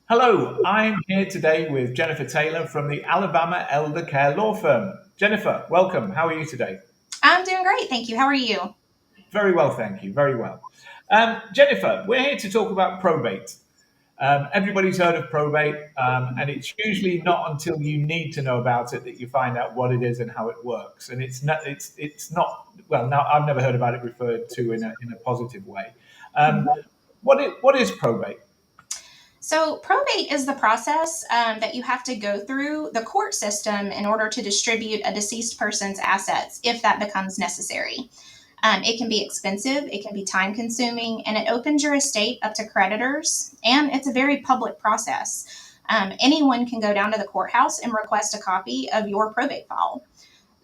Hello, I'm here today with Jennifer Taylor from the Alabama Elder Care Law Firm. Jennifer, welcome. How are you today? I'm doing great, thank you. How are you? Very well, thank you. Very well. Jennifer, we're here to talk about probate. Everybody's heard of probate, and it's usually not until you need to know about it that you find out what it is and how it works. And it's not well. Now I've never heard about it referred to in a positive way. Um, what is probate? So, probate is the process that you have to go through the court system in order to distribute a deceased person's assets if that becomes necessary. It can be expensive, it can be time consuming, and it opens your estate up to creditors, and it's a very public process. Anyone can go down to the courthouse and request a copy of your probate file.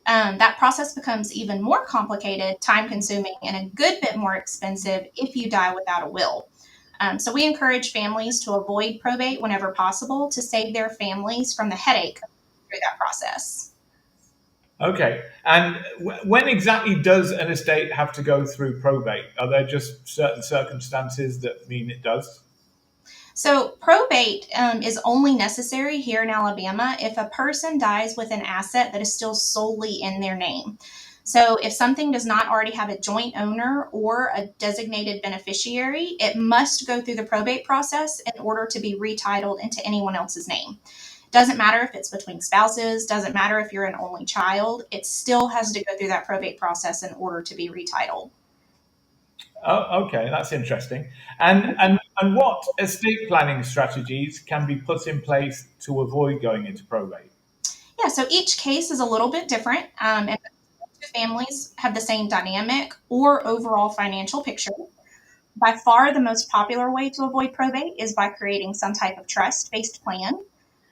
That process becomes even more complicated, time consuming, and a good bit more expensive if you die without a will. So we encourage families to avoid probate whenever possible to save their families from the headache through that process. Okay. And when exactly does an estate have to go through probate? Are there just certain circumstances that mean it does? So probate is only necessary here in Alabama if a person dies with an asset that is still solely in their name. So if something does not already have a joint owner or a designated beneficiary, it must go through the probate process in order to be retitled into anyone else's name. Doesn't matter if it's between spouses, doesn't matter if you're an only child, it still has to go through that probate process in order to be retitled. Oh, okay, that's interesting. And what estate planning strategies can be put in place to avoid going into probate? Yeah, so each case is a little bit different, and two families have the same dynamic or overall financial picture. By far, the most popular way to avoid probate is by creating some type of trust based plan.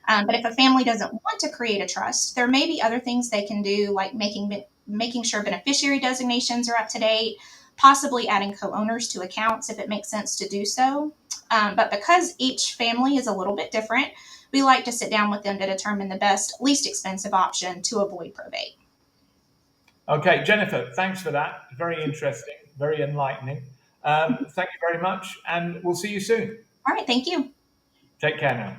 But if a family doesn't want to create a trust, there may be other things they can do, like making sure beneficiary designations are up to date, possibly adding co-owners to accounts if it makes sense to do so. But because each family is a little bit different, we like to sit down with them to determine the best, least expensive option to avoid probate. Okay, Jennifer, thanks for that. Very interesting, very enlightening. Thank you very much, and we'll see you soon. All right, thank you. Take care now.